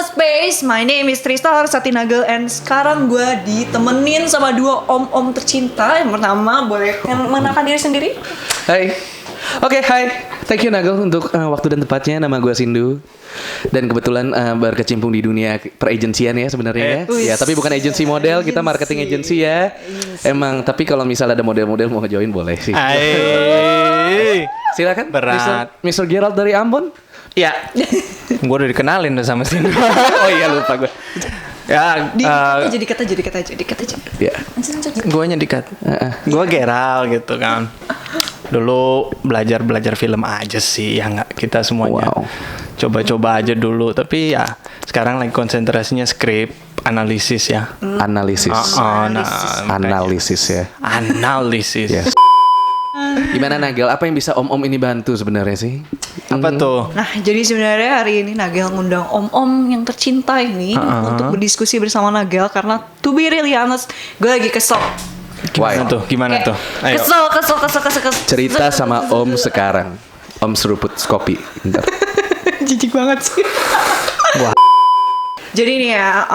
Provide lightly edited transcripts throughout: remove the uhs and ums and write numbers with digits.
Space, my name is Tristar Satinagel, and sekarang gue ditemenin sama dua om-om tercinta. Yang pertama, boleh mengenalkan diri sendiri? Hai. Oke, hai. Thank you Nagel untuk waktu dan tempatnya. Nama gue Sindu. Dan kebetulan berkecimpung di dunia peragensian ya sebenarnya ya. Ya, tapi bukan agensi model, kita marketing agency ya. Emang, tapi kalau misalnya ada model-model mau join boleh sih. Silakan. Berat. Mr. Gerald dari Ambon. Ya. Gue udah dikenalin udah sama Sindu. Oh iya, lupa gue. Ya, Jadi kata aja. Ya. gue nyedikat. Gue Gerald gitu kan. Dulu belajar film aja sih, ya nggak, kita semuanya coba-coba aja dulu. Tapi ya sekarang lagi konsentrasinya skrip analisis ya. Analisis ya. Analisis. Yes. Gimana Nagel? Apa yang bisa om-om ini bantu sebenarnya sih? Apa tuh? Nah, jadi sebenarnya hari ini Nagel ngundang om-om yang tercinta ini untuk berdiskusi bersama Nagel karena to be really honest, gue lagi kesel. Gimana tuh? Ayo. Kesel. Cerita sama om sekarang. Om seruput kopi. Bentar. Jijik banget sih. Wah. Jadi nih ya,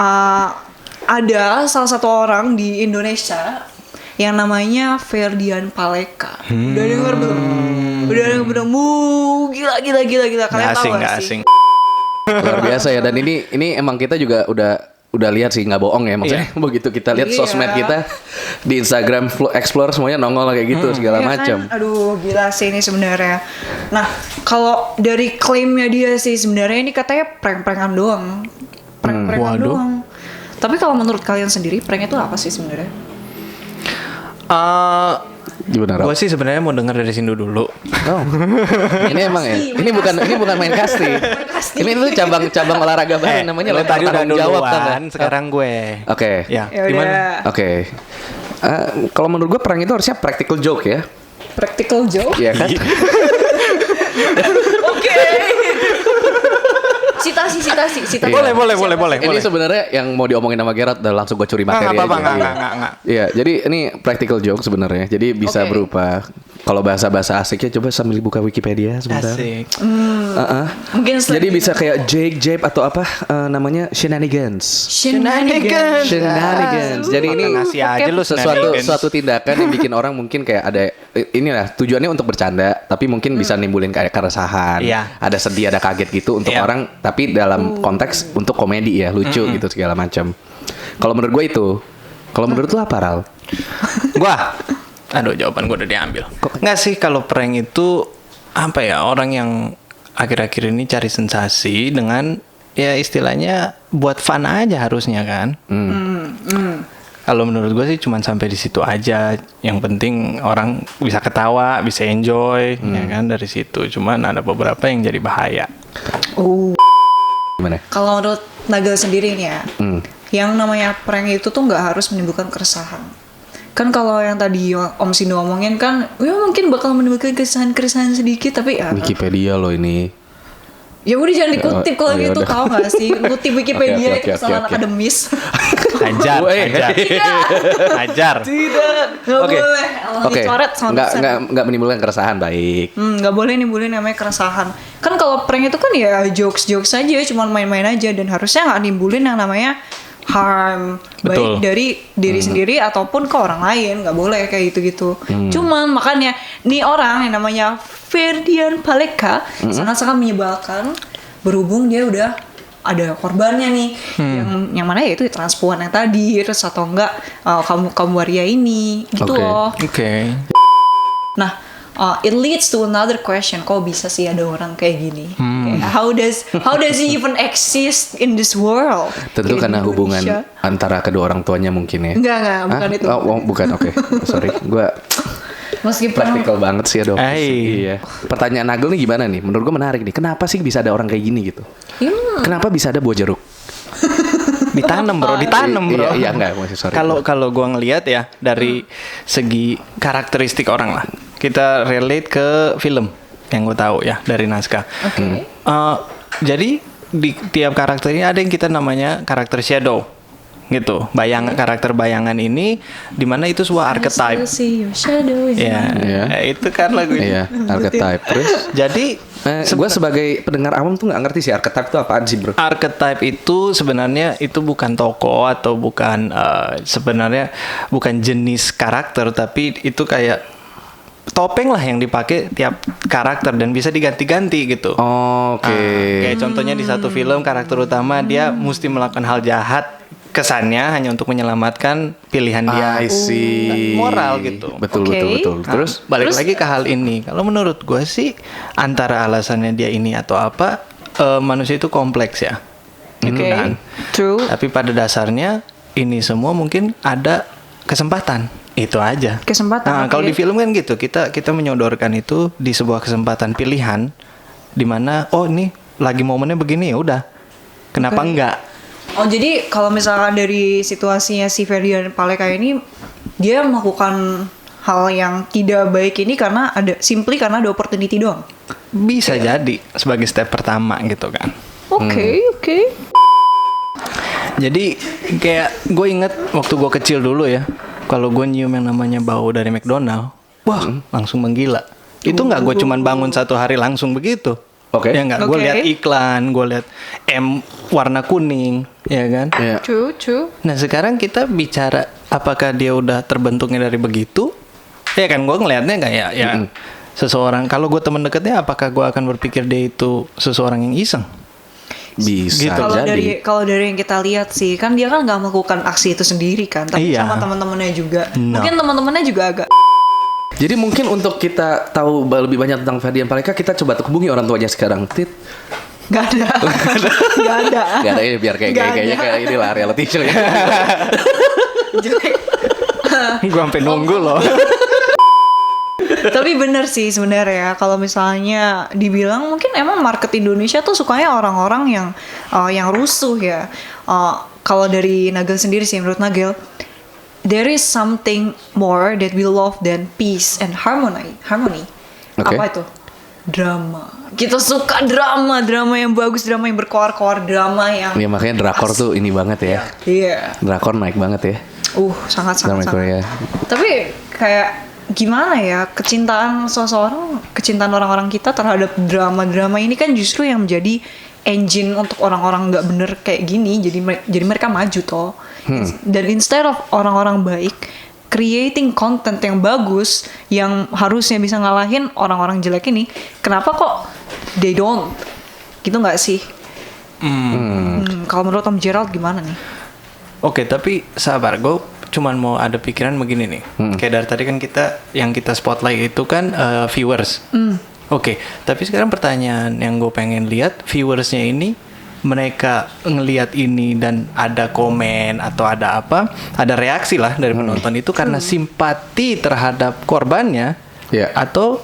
ada salah satu orang di Indonesia yang namanya Ferdian Paleka. Udah denger belum? Udah denger belum? Gila. Kalian tahu gak sih? Asing. Luar biasa ya. Dan ini emang kita juga udah lihat sih, nggak bohong ya maksudnya. Begitu kita lihat sosmed kita di Instagram Explore semuanya nongol kayak gitu segala macam. Kan? Aduh, gila sih ini sebenarnya. Nah, kalau dari klaimnya dia sih sebenarnya ini katanya prank-prankan doang. Prank-prankan doang. Tapi kalau menurut kalian sendiri prank itu apa sih sebenarnya? Gimana? Gue sih sebenarnya mau denger dari Sindu dulu. Oh. Ini emang ya. Ini bukan main casting. Ini tuh cabang olahraga baru namanya lo tadi udah jawab duluan, sekarang gue. Oke. Ya, Yaudah. gimana? Oke. Kalau menurut gue prank itu harusnya practical joke ya. Practical joke? Iya kan? Oke. Citasi. Boleh. Ini sebenarnya yang mau diomongin sama Gerard udah langsung gue curi materi aja. Enggak. Iya, jadi ini practical joke sebenarnya. Jadi bisa berupa kalau bahasa asiknya coba sambil buka Wikipedia sebentar. Asik. Mungkin Jadi bisa kayak Jape atau apa namanya shenanigans. Jadi ini ngasih aja lu suatu tindakan yang bikin orang mungkin kayak ada inilah tujuannya untuk bercanda, tapi mungkin bisa nimbulin kayak keresahan, ada sedih, ada kaget gitu untuk orang, tapi dalam konteks untuk komedi ya, lucu gitu segala macam. Kalau menurut gue itu. Kalau menurut lu apa, Ral? Jawaban gue udah diambil. Nggak sih, kalau prank itu apa ya, orang yang akhir-akhir ini cari sensasi dengan ya istilahnya buat fun aja harusnya kan. Kalau menurut gue sih cuman sampai di situ aja. Yang penting orang bisa ketawa, bisa enjoy, ya kan, dari situ. Cuman ada beberapa yang jadi bahaya. Gimana? Kalau menurut Nagel sendiri nih ya, yang namanya prank itu tuh nggak harus menimbulkan keresahan. Kan kalau yang tadi Om Sindu ngomongin kan, ya mungkin bakal menimbulkan keresahan sedikit, tapi ya Wikipedia lo ini. ya udah jangan dikutip kalau gitu, tahu nggak sih? Kutip Wikipedia itu kesalahan akademis. Hajar. Nggak boleh. Dicoret sama nggak menimbulkan keresahan, baik. Nggak boleh nimbulin namanya keresahan. Kan kalau prank itu kan ya jokes aja, cuma main-main aja, dan harusnya nggak nimbulin yang namanya harm. Baik dari diri sendiri ataupun ke orang lain. Nggak boleh kayak gitu-gitu. Cuman makanya nih orang yang namanya Ferdian Paleka sangat-sangat menyebalkan, berhubung dia udah ada korbannya nih, yang mana ya itu transpuan yang tadi, terus atau enggak kaum waria ini gitu loh. Nah, it leads to another question. Kok bisa sih ada orang kayak gini? How does he even exist in this world? Tentu karena hubungan antara kedua orang tuanya mungkin ya. Enggak, bukan itu. Bukan, oke. Sorry, gue meskipun praktikal banget sih, dok. Iya. Pertanyaan Nagel nih gimana nih? Menurut gue menarik nih. Kenapa sih bisa ada orang kayak gini gitu? Kenapa bisa ada buah jeruk? Ditanam bro. Iya enggak, sorry. Kalau gue ngelihat ya dari segi karakteristik orang lah, kita relate ke film yang gue tahu ya dari naskah. Jadi di tiap karakter ini ada yang kita namanya karakter shadow. gitu. Karakter bayangan ini dimana itu sebuah archetype. Itu kan lagunya. Archetype. Terus jadi gue sebagai pendengar awam tuh nggak ngerti sih archetype itu apaan sih, bro? Archetype itu sebenarnya itu bukan tokoh atau bukan sebenarnya bukan jenis karakter, tapi itu kayak topeng lah yang dipakai tiap karakter dan bisa diganti-ganti gitu. Oke. Kayak contohnya di satu film karakter utama dia mesti melakukan hal jahat, kesannya hanya untuk menyelamatkan pilihan dia. I see. Moral gitu. Betul. Terus balik lagi ke hal ini. Kalau menurut gue sih antara alasannya dia ini atau apa, manusia itu kompleks ya. Gitu kan. True. Tapi pada dasarnya ini semua mungkin ada kesempatan. Itu aja. Kesempatan. Nah, kalau di film kan gitu, kita menyodorkan itu di sebuah kesempatan pilihan di mana ini lagi momennya begini, ya udah. Kenapa enggak? Oh, jadi kalau misalkan dari situasinya si Ferdian Paleka ini, dia melakukan hal yang tidak baik ini karena ada opportunity doang. Bisa jadi sebagai step pertama gitu kan. Oke. Jadi kayak gue inget waktu gue kecil dulu ya, kalau gue nyium yang namanya bau dari McDonald, langsung menggila. Itu nggak gue cuman bangun satu hari langsung begitu. Oke. Ya nggak, gue lihat iklan, gue lihat M warna kuning, ya kan? Yeah. True. Nah sekarang kita bicara apakah dia udah terbentuknya dari begitu? Ya kan, gue ngelihatnya kayak seseorang. Kalau gue teman dekatnya, apakah gue akan berpikir dia itu seseorang yang iseng? Bisa gitu. jadi. Kalau dari yang kita lihat sih, kan dia kan nggak melakukan aksi itu sendiri kan, tapi sama teman-temannya juga. Mungkin teman-temannya juga agak. Jadi mungkin untuk kita tahu lebih banyak tentang Ferdian Paleka, kita coba hubungi orang tuanya sekarang. Gak ada ya, biar kayaknya kayak ini lah reality show ya. Gue sampai nunggu loh. Tapi bener sih sebenarnya kalau misalnya dibilang mungkin emang market Indonesia tuh sukanya orang-orang yang rusuh ya. Kalau dari Nagel sendiri sih, menurut Nagel, there is something more that we love than peace and harmony. Okay. Apa itu? Drama. Kita suka drama yang bagus, drama yang berkoar-koar, drama yang. Ya makanya drakor tuh ini banget ya. Iya. Drakor naik banget ya. Sangat. Korea. Tapi kayak gimana ya, kecintaan orang-orang kita terhadap drama ini kan justru yang menjadi engine untuk orang-orang nggak bener kayak gini, jadi mereka maju toh. Dan instead of orang-orang baik creating content yang bagus yang harusnya bisa ngalahin orang-orang jelek ini, kenapa kok they don't gitu nggak sih? Kalau menurut Om Gerald gimana nih? Oke, tapi sabar, gue cuman mau ada pikiran begini nih. Kayak dari tadi kan yang kita spotlight itu kan viewers. Oke, tapi sekarang pertanyaan yang gue pengen lihat, viewersnya ini mereka ngelihat ini dan ada komen atau ada apa, ada reaksi lah dari penonton itu karena simpati terhadap korbannya, atau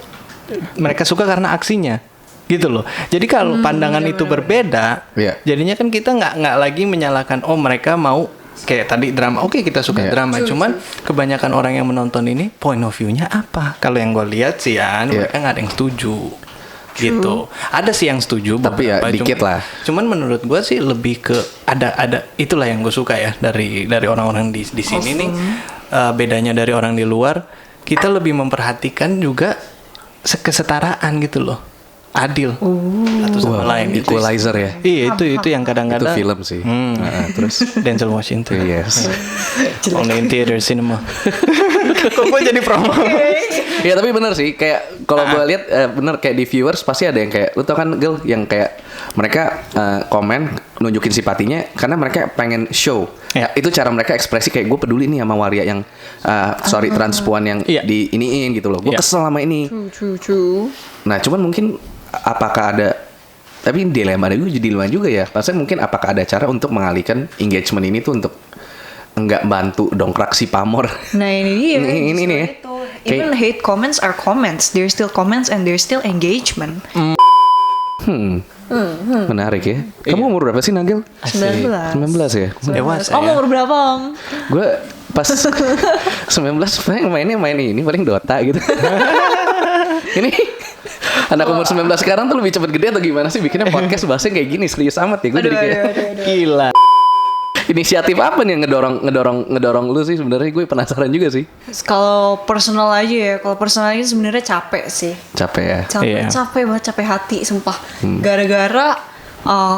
mereka suka karena aksinya, gitu loh. Jadi kalau pandangan itu berbeda, jadinya kan kita nggak lagi menyalahkan mereka mau kayak tadi drama. Oke, kita suka drama, cuman kebanyakan orang yang menonton ini point of view-nya apa? Kalau yang gue lihat sih mereka nggak ada yang setuju. Gitu. Ada sih yang setuju, tapi ya dikit lah. Cuman menurut gue sih lebih ke ada itulah yang gue suka ya dari orang-orang di sini nih. Bedanya dari orang di luar, kita lebih memperhatikan juga kesetaraan gitu loh. Adil satu sama lain. Equalizer ya. Iya, itu yang kadang-kadang itu film sih. Terus Denzel Washington. Yes. Only in theater cinema. Kok gue jadi promo? Ya tapi bener sih, kayak kalau gue lihat bener kayak di viewers pasti ada yang kayak, lu tau kan Gil, yang kayak mereka komen nunjukin simpatinya karena mereka pengen show. Itu cara mereka ekspresi kayak gue peduli nih sama waria yang transpuan yang di iniin gitu loh. Gue kesel sama ini. True. Nah cuman mungkin apakah ada, tapi dilema juga ya. Maksudnya mungkin apakah ada cara untuk mengalihkan engagement ini tuh untuk enggak bantu dongkrak si pamor. Nah ini dia. ini ya. Even hate comments are comments. There's still comments and there's still engagement. Menarik ya. Kamu umur berapa sih, Nagel? 19 ya? Dewasa. Umur berapa, Om? Gue pas 19 main ini paling Dota gitu. Ini anak umur 19 sekarang tuh lebih cepet gede atau gimana sih bikinnya podcast bahasnya kayak gini, serius amat ya. Gue jadi kayak gila. Inisiatif apa nih yang ngedorong lu sih sebenarnya? Gue penasaran juga sih. Kalau personal aja ya, kalau personal aja sebenarnya capek sih. Capek ya. Capek banget, capek hati sumpah. Gara-gara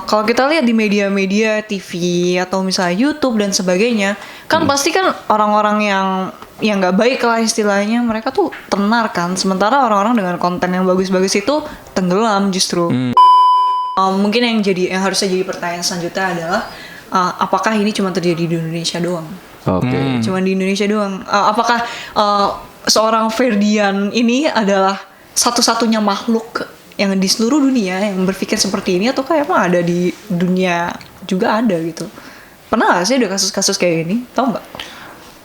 kalau kita lihat di media-media TV atau misalnya YouTube dan sebagainya, kan pasti kan orang-orang yang nggak baik lah istilahnya, mereka tuh tenar kan. Sementara orang-orang dengan konten yang bagus-bagus itu tenggelam justru. Mungkin yang harusnya jadi pertanyaan selanjutnya adalah apakah ini cuma terjadi di Indonesia doang? Oke. Cuma di Indonesia doang. Apakah seorang Ferdian ini adalah satu-satunya makhluk yang di seluruh dunia yang berpikir seperti ini, atau emang ada di dunia juga ada gitu? Pernah nggak sih ada kasus-kasus kayak gini? Tahu nggak?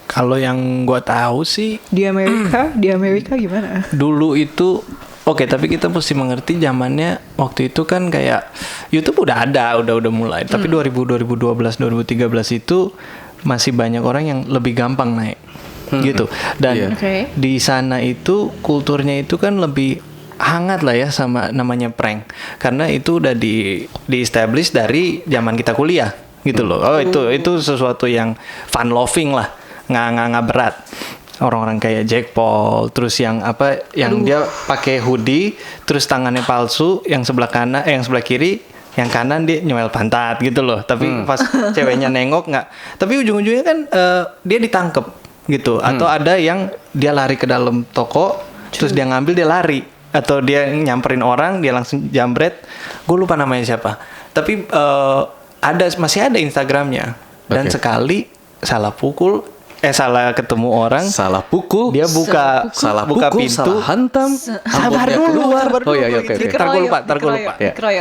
Kalau yang gue tahu sih Di Amerika gimana? dulu itu oke, tapi kita mesti mengerti zamannya waktu itu kan kayak YouTube udah ada, udah mulai. Tapi 2012, 2013 itu masih banyak orang yang lebih gampang naik, gitu. Dan di sana itu kulturnya itu kan lebih hangat lah ya sama namanya prank, karena itu udah di establish dari zaman kita kuliah, gitu loh. Oh itu sesuatu yang fun loving lah, nggak berat. Orang-orang kayak Jack Paul, terus yang dia pakai hoodie, terus tangannya palsu, yang sebelah kanan, yang sebelah kiri, yang kanan dia nyoel pantat gitu loh. Tapi pas ceweknya nengok nggak, tapi ujung-ujungnya kan dia ditangkep gitu. Atau ada yang dia lari ke dalam toko, terus dia ngambil dia lari, atau dia nyamperin orang dia langsung jambret. Gue lupa namanya siapa. Tapi masih ada Instagramnya. Dan sekali salah ketemu orang, salah pukul, dia buka pintu, salah hantam, sabar dulu. Oh iya, oke. Ntar gue lupa.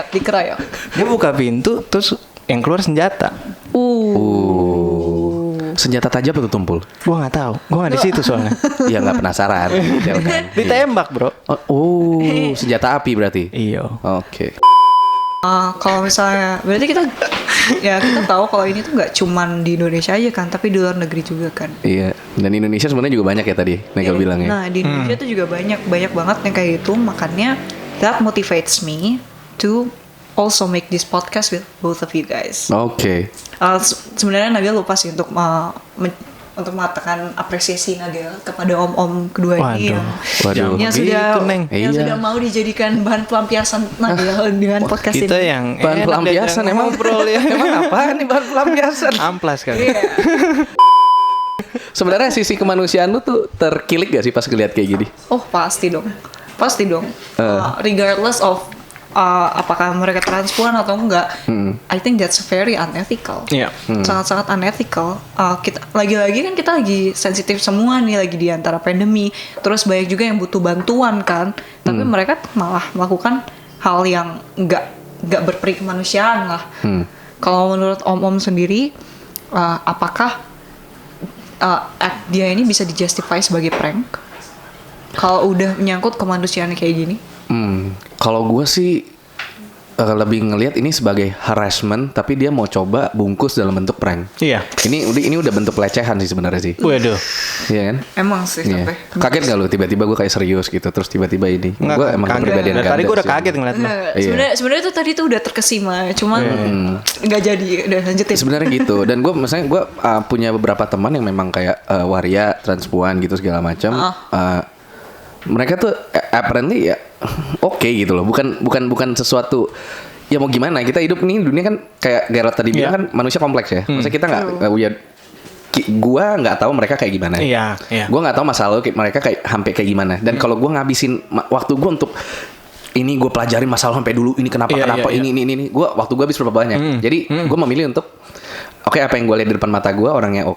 Dikeroyok. Dia buka pintu, terus yang keluar senjata. Senjata tajam atau tumpul? Gue nggak tahu, gue nggak di situ soalnya. Ya nggak penasaran. Ditembak bro. Senjata api berarti. Iya. Oke. Kalau misalnya berarti kita tahu kalau ini tuh nggak cuman di Indonesia aja kan, tapi di luar negeri juga kan. Iya. Dan Indonesia sebenarnya juga banyak ya tadi Nigel bilangnya. Nah di Indonesia tuh juga banyak banget yang kayak gitu. Makanya that motivates me to also make this podcast with both of you guys. Oke. Sebenarnya Nagel lupa sih untuk mengatakan apresiasi Nagel kepada om-om kedua ini yang sudah mau dijadikan bahan pelampiasan Nagel dengan podcast ini. Kita yang bahan pelampiasan emang ngobrol ya. Emang apa nih bahan pelampiasan? Amplas kan. Sebenarnya sisi kemanusiaan lu tuh terkilik gak sih pas ngeliat kayak gini? Oh pasti dong. Regardless of apakah mereka transpuan atau enggak, I think that's very unethical. Sangat-sangat unethical. Kita lagi-lagi sensitif semua nih, lagi di antara pandemi, terus banyak juga yang butuh bantuan kan, tapi mereka malah melakukan hal yang enggak berperi kemanusiaan lah. Kalau menurut om-om sendiri, apakah act dia ini bisa dijustify sebagai prank kalau udah menyangkut kemanusiaan kayak gini? Kalau gue sih lebih ngelihat ini sebagai harassment, tapi dia mau coba bungkus dalam bentuk prank. Iya. Ini udah bentuk pelecehan sih sebenarnya sih. Waduh. Iya kan? Emang sih. Iya. Kaget gak lu tiba-tiba gue kayak serius gitu, terus tiba-tiba ini? Gue emang kepribadian ganda. Tadi gue udah kaget ngeliat lu. Sebenarnya tuh tadi tuh udah terkesima, cuman nggak jadi. Udah lanjutin. Sebenarnya gitu. Dan gue punya beberapa teman yang memang kayak waria, transpuan gitu segala macam. Mereka tuh apparently ya oke gitu loh, bukan sesuatu ya mau gimana, kita hidup nih dunia kan kayak Gerard tadi bilang kan manusia kompleks ya. Maksudnya kita gua nggak tahu mereka kayak gimana. Gua nggak tahu masa lalu mereka kayak sampai kayak gimana. Dan kalau gua ngabisin waktu gua untuk ini, gue pelajarin masalah sampai dulu ini kenapa ini waktu gue habis berapa banyak. Jadi gue memilih untuk apa yang gue lihat di depan mata gue orang yang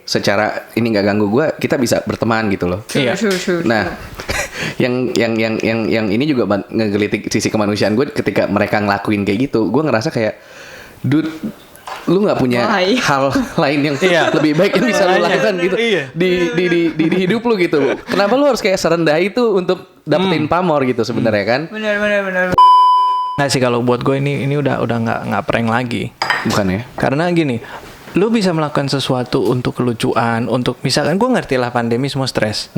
secara ini nggak ganggu gue, kita bisa berteman gitu loh. Nah yang ini juga ngegelitik sisi kemanusiaan gue ketika mereka ngelakuin kayak gitu. Gue ngerasa kayak dude, lu nggak punya hal lain yang lebih baik yang bisa lu lakukan gitu di hidup lu gitu. Kenapa lu harus kayak serendah itu untuk dapetin pamor gitu sebenarnya kan? Benar. Nggak sih, kalau buat gue ini udah nggak prank lagi. Bukan ya? Karena gini, lu bisa melakukan sesuatu untuk kelucuan, untuk misalkan gue ngerti lah pandemi semua stres.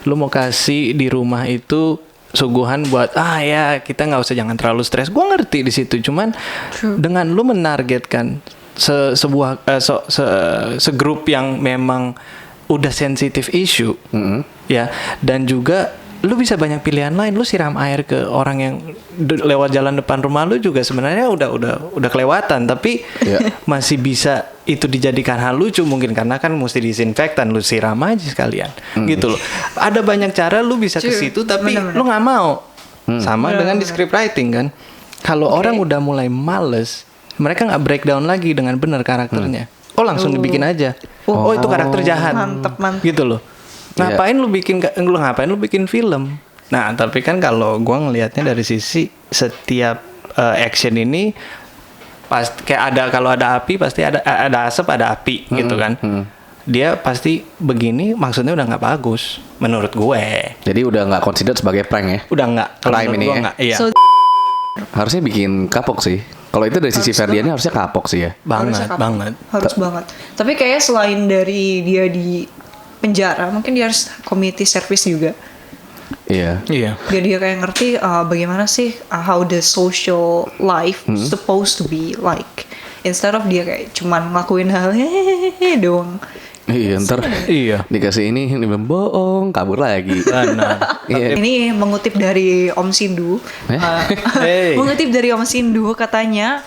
Lu mau kasih di rumah itu suguhan buat ya kita nggak usah, jangan terlalu stres. Gue ngerti di situ, cuman dengan lu menargetkan segrup yang memang udah sensitif isu, ya, dan juga lu bisa banyak pilihan lain. Lu siram air ke orang yang lewat jalan depan rumah lu juga sebenarnya udah kelewatan, tapi masih bisa itu dijadikan hal lucu mungkin karena kan mesti disinfektan, lu siram aja sekalian, gitu loh. Ada banyak cara lu bisa ke situ, tapi lu nggak mau. Sama dengan di script writing kan. Kalau orang udah mulai males, mereka nggak breakdown lagi dengan benar karakternya. Langsung dibikin aja. Itu karakter jahat. Mantep. Gitu loh. Ngapain lu bikin film? Nah, tapi kan kalau gua ngelihatnya dari sisi setiap action ini pasti kayak kalau ada api pasti ada asap, ada api gitu kan. Dia pasti begini maksudnya udah nggak bagus menurut gue. Jadi udah nggak consider sebagai prank ya? Udah nggak. Crime ini ya? Iya. Harusnya bikin kapok sih. Kalau itu dari sisi Ferdiannya harusnya kapok sih ya. Harus banget. Tapi kayak selain dari dia di penjara, mungkin dia harus community service juga. Iya. Biar dia kayak ngerti bagaimana sih how the social life supposed to be like. Instead of dia kayak cuman ngelakuin hal hehehe doang. Iya, ntar dikasih ini bohong, kabur lagi. Ini mengutip dari Om Sindu. Mengutip dari Om Sindu katanya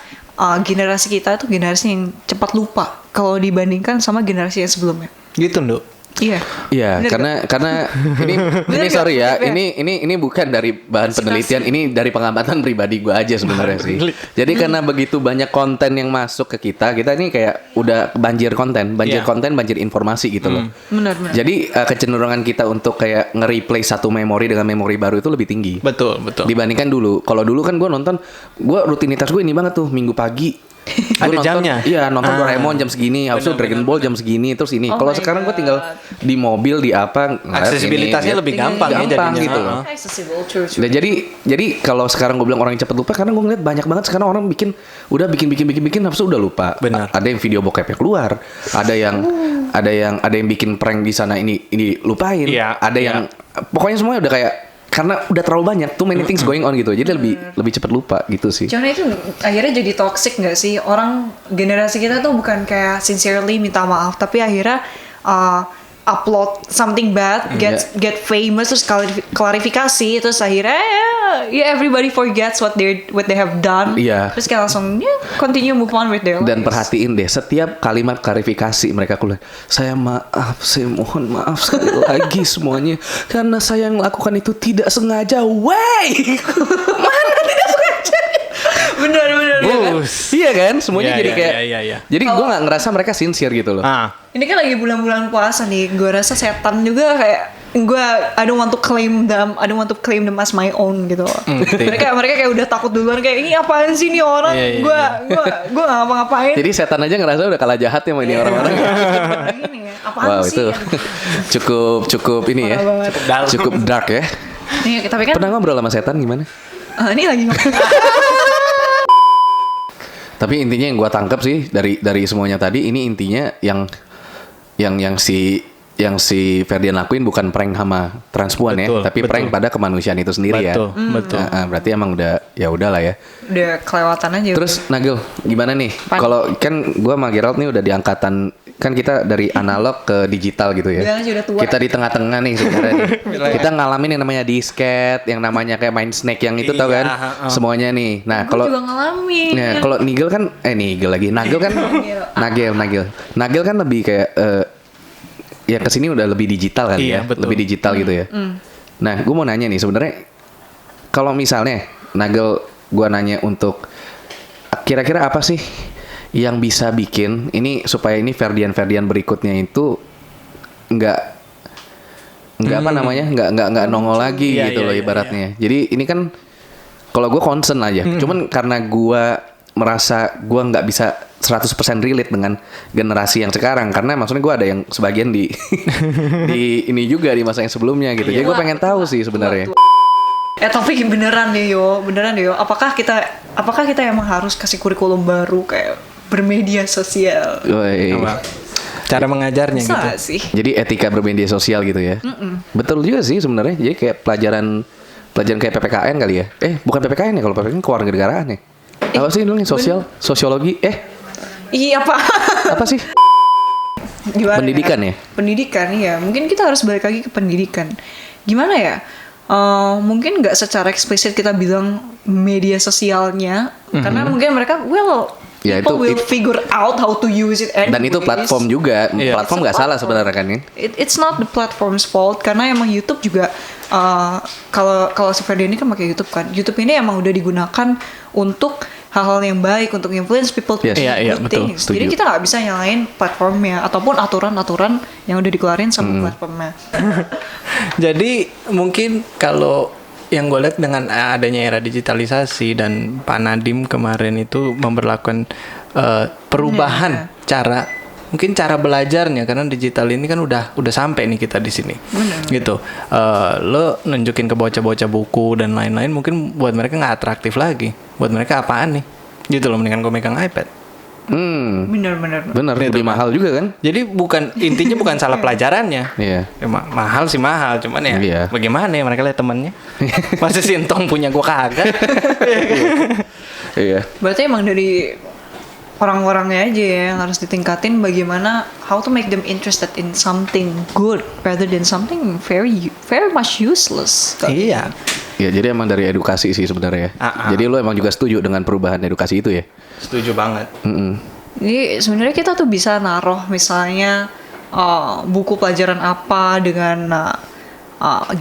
generasi kita itu generasi yang cepat lupa kalau dibandingkan sama generasi yang sebelumnya. Gitu, Nduk. Iya, karena ini sorry ya, ini bukan dari bahan penelitian, ini dari pengamatan pribadi gue aja sebenarnya sih. Jadi karena begitu banyak konten yang masuk ke kita ini kayak udah banjir konten, banjir informasi gitu loh. Benar. Jadi kecenderungan kita untuk kayak nge-replay satu memori dengan memori baru itu lebih tinggi. Betul. Dibandingkan dulu. Kalau dulu kan gue rutinitas gue ini banget tuh, Minggu pagi. Ada jamnya? Iya, nonton Doraemon jam segini, habis itu Dragon Ball jam segini, terus ini. Kalau sekarang gue tinggal di mobil, di apa, aksesibilitasnya lebih gampang ya jadinya. Gitu loh. Nah, jadi kalau sekarang gue bilang orang yang cepat lupa, karena gue ngeliat banyak banget sekarang orang bikin habis itu udah lupa. Benar. Ada yang video bokepnya keluar, ada yang bikin prank di sana ini lupain, ada yang pokoknya semuanya udah kayak karena udah terlalu banyak too many things going on gitu, jadi lebih cepat lupa gitu sih. Cuman itu akhirnya jadi toxic nggak sih, orang generasi kita tuh bukan kayak sincerely minta maaf, tapi akhirnya upload something bad, get famous, terus klarifikasi, terus akhirnya everybody forgets what they have done. Terus kayak langsung continue move on with their lives. Dan perhatiin deh, setiap kalimat klarifikasi mereka keluar, saya mohon maaf sekali lagi semuanya karena saya melakukan itu tidak sengaja. Mana tidak sengaja? Benar. Iya kan, semuanya jadi kayak. Iya. Jadi gue nggak ngerasa mereka sincere gitu loh. Ini kan lagi bulan-bulan puasa nih, gue rasa setan juga kayak I don't want to claim them as my own gitu. Mereka kayak udah takut duluan kayak ini apaan sih nih orang, gue nggak ngapa-ngapain. Jadi setan aja ngerasa udah kalah jahat ya sama ini orang-orang. Apaan sih? Itu cukup ini ya, cukup dark ya. Nih, tapi kan pernah ngobrol sama setan gimana? Ini lagi ngobrol. Tapi intinya yang gue tangkap sih dari semuanya tadi, ini intinya yang si Ferdian lakuin bukan prank sama transpuan tapi prank pada kemanusiaan itu sendiri ya. Betul. Berarti emang udah udahlah ya. Udah kelewatan aja. Terus Nagel, gimana nih? Kalau kan gue sama Gerald nih udah di angkatan, kan kita dari analog ke digital gitu ya. Kita di tengah-tengah nih sebenarnya. Kita ngalamin yang namanya disket, yang namanya kayak main Snake yang itu tau kan? Semuanya nih. Nah, kalau juga ngalamin. Nah, kalau Nigel kan Nagel kan Nagel kan lebih kayak ya kesini udah lebih digital kan ya, betul. Lebih digital gitu ya. Nah, gue mau nanya nih sebenarnya, kalau misalnya Nagel, gue nanya untuk kira-kira apa sih yang bisa bikin ini supaya ini Ferdian berikutnya itu nggak apa namanya nggak nongol lagi gitu loh ibaratnya. Jadi ini kan kalau gue concern aja, cuman karena gue merasa gue nggak bisa 100% relate dengan generasi yang sekarang, karena maksudnya gue ada yang sebagian di ini juga di masa yang sebelumnya gitu. Jadi gue pengen tahu sih sebenarnya. Tapi beneran deh yo. Apakah kita emang harus kasih kurikulum baru kayak bermedia sosial? Cara mengajarnya bisa gitu. Sih. Jadi etika bermedia sosial gitu ya. Betul juga sih sebenarnya. Jadi kayak pelajaran kayak PPKN kali ya. Bukan PPKN ya, kalau PPKN kewarganegaraan ya. Apa sih dulu sosiologi? Iya Pak. Apa sih? Gimana Pendidikan ya? Pendidikan ya. Mungkin kita harus balik lagi ke pendidikan. Gimana ya? Mungkin nggak secara eksplisit kita bilang media sosialnya, karena mungkin mereka Ya, people will figure out how to use it anyways. Dan itu platform juga, platform nggak salah sebenarnya kan ya? It's not the platform's fault, karena emang YouTube juga kalau seperti ini kan pakai YouTube kan. YouTube ini emang udah digunakan untuk hal-hal yang baik, untuk influence people to do good things. Jadi kita nggak bisa nyalain platformnya ataupun aturan-aturan yang udah dikeluarin sama platformnya. Jadi mungkin kalau yang gue lihat dengan adanya era digitalisasi dan Pak Nadiem kemarin itu memberlakukan perubahan mungkin cara belajarnya, karena digital ini kan udah sampai nih kita di sini. Gitu. Lo nunjukin ke bocah-bocah buku dan lain-lain, mungkin buat mereka nggak atraktif lagi. Buat mereka apaan nih? Gitu loh, mendingan gue megang iPad. Bener, lebih mahal juga kan? Jadi intinya bukan salah pelajarannya. Iya. Ya, mahal sih mahal, cuman ya bagaimana ya mereka lihat temennya. Masa Sintong punya gua kagak. Iya. Berarti emang dari orang-orangnya aja ya yang harus ditingkatin bagaimana how to make them interested in something good rather than something very very much useless. Iya. Ya, jadi emang dari edukasi sih sebenarnya. Jadi lo emang juga setuju dengan perubahan edukasi itu ya? Setuju banget. Jadi sebenarnya kita tuh bisa naruh misalnya buku pelajaran apa dengan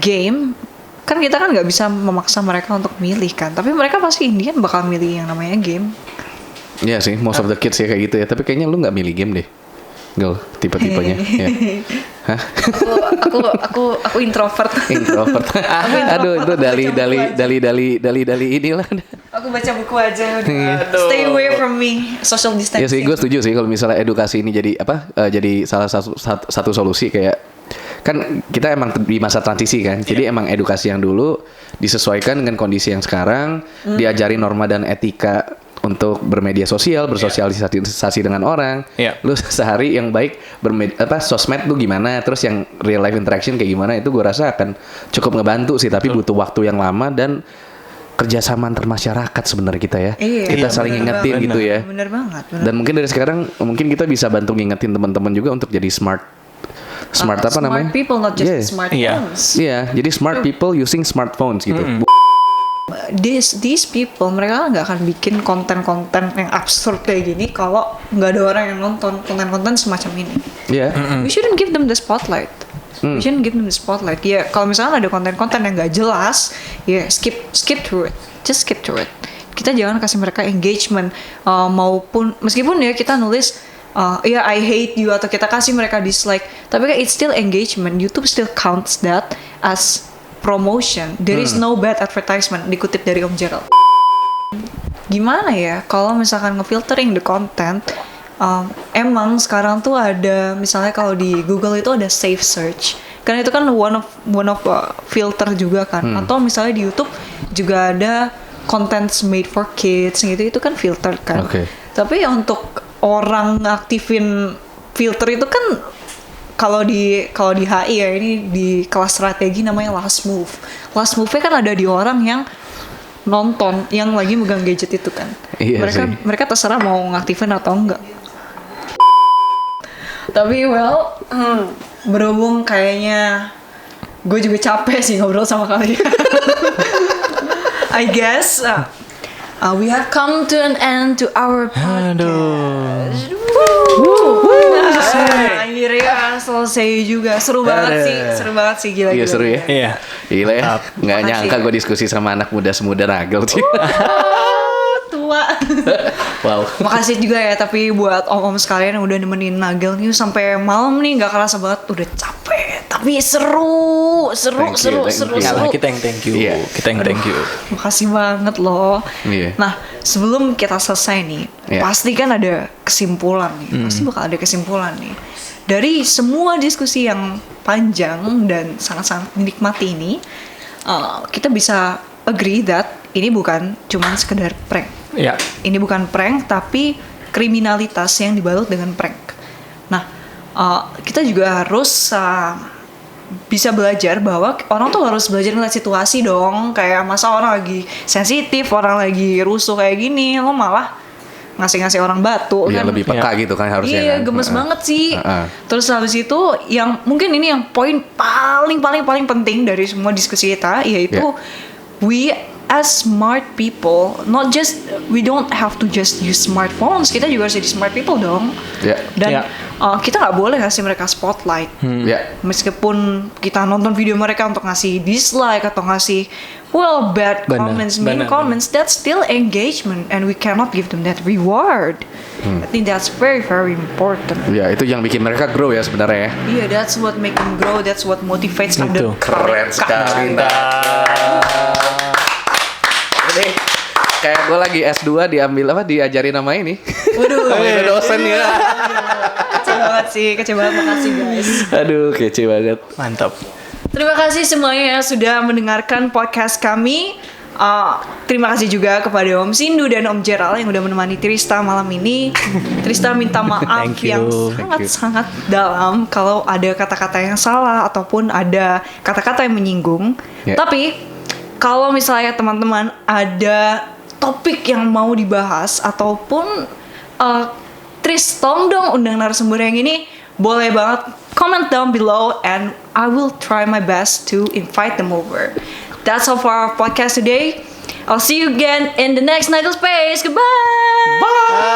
game. Kan kita kan nggak bisa memaksa mereka untuk milih kan. Tapi mereka pasti Indian bakal milih yang namanya game. Iya sih, most of the kids ya kayak gitu ya. Tapi kayaknya lu nggak milih game deh. Gak tipe-tipenya. Ya. Hah? Aku introvert. Introvert. Aduh, itu dali inilah. Aku baca buku aja. Stay away from me. Social distancing. Ya sih, gue setuju sih kalau misalnya edukasi ini jadi jadi salah satu solusi kayak kan kita emang di masa transisi kan. Jadi emang edukasi yang dulu disesuaikan dengan kondisi yang sekarang, diajari norma dan etika untuk bermedia sosial, bersosialisasi dengan orang. Lu sehari yang baik sosmed lu gimana, terus yang real life interaction kayak gimana, itu gue rasa akan cukup ngebantu sih, tapi butuh waktu yang lama dan kerjasama antar masyarakat sebenarnya kita ya. Kita saling ingetin gitu ya. Bener banget. Dan mungkin dari sekarang mungkin kita bisa bantu ngingetin teman-teman juga untuk jadi smart apa namanya? Smart people, not just smartphones. Iya, jadi smart people using smartphones gitu. These people mereka nggak akan bikin konten-konten yang absurd kayak gini kalau nggak ada orang yang nonton konten-konten semacam ini. We shouldn't give them the spotlight. We shouldn't give them the spotlight. Ya kalau misalnya ada konten-konten yang nggak jelas, ya skip through it. Just skip through it. Kita jangan kasih mereka engagement, maupun meskipun ya kita nulis I hate you atau kita kasih mereka dislike, tapi kan it's still engagement. YouTube still counts that as promotion. There is no bad advertisement, dikutip dari Om Gerald. Gimana ya kalau misalkan ngefiltering the content, emang sekarang tuh ada misalnya kalau di Google itu ada safe search, karena itu kan one of filter juga kan. Atau misalnya di YouTube juga ada contents made for kids gitu, itu kan filter kan. Tapi untuk orang ngaktifin filter itu kan kalau di HI ya, ini di kelas strategi namanya last move. Last move-nya kan ada di orang yang nonton, yang lagi megang gadget itu kan. Mereka terserah mau ngaktifin atau enggak. Tapi berhubung kayaknya gue juga capek sih ngobrol sama kalian. I guess we have come to an end to our podcast. Akhirnya selesai juga. Seru banget sih gila. Iya seru ya. Iya. Gila ya. Nggak nyangka gue diskusi sama anak muda semuda Nagel sih. Tua. Wow. Makasih juga ya tapi buat om-om sekalian yang udah nemenin Nagel nih sampai malam nih, nggak kerasa banget, udah capek. Tapi seru. Kita yang thank you. Kita yang thank you. Makasih banget loh. Nah, sebelum kita selesai nih, pasti kan ada kesimpulan nih. Pasti bakal ada kesimpulan nih. Dari semua diskusi yang panjang dan sangat-sangat dinikmati ini, kita bisa agree that ini bukan cuman sekedar prank. Ini bukan prank, tapi kriminalitas yang dibalut dengan prank. Nah, kita juga harus bisa belajar bahwa orang tuh harus belajar ngeliat situasi dong. Kayak masa orang lagi sensitif, orang lagi rusuh kayak gini, lo malah ngasih orang batu kan. Lebih peka gitu kan harusnya. Iya, gemes banget sih. Terus habis itu yang mungkin ini yang poin paling penting dari semua diskusi kita, yaitu we as smart people, not just, we don't have to just use smartphones, kita juga harus jadi smart people dong. Dan kita nggak boleh ngasih mereka spotlight. Meskipun kita nonton video mereka untuk ngasih dislike atau ngasih bad comments, mean comments, that's still engagement and we cannot give them that reward. I think that's very important. Ya, itu yang bikin mereka grow ya sebenarnya. Iya, that's what make them grow, that's what motivates them. Keren sekali. Ini kayak gue lagi S2 diajarin nama ini. Waduh, dosen ya. Kece banget, makasih guys. Aduh, kece banget. Mantap. Terima kasih semuanya yang sudah mendengarkan podcast kami. Terima kasih juga kepada Om Sindu dan Om Gerald yang udah menemani Trista malam ini. Trista minta maaf yang sangat dalam kalau ada kata-kata yang salah ataupun ada kata-kata yang menyinggung. Tapi kalau misalnya teman-teman ada topik yang mau dibahas ataupun Tris, tolong dong undang narasumber yang ini, boleh banget comment down below and I will try my best to invite them over. That's all for our podcast today. I'll see you again in the next Nigel Space. Goodbye. Bye.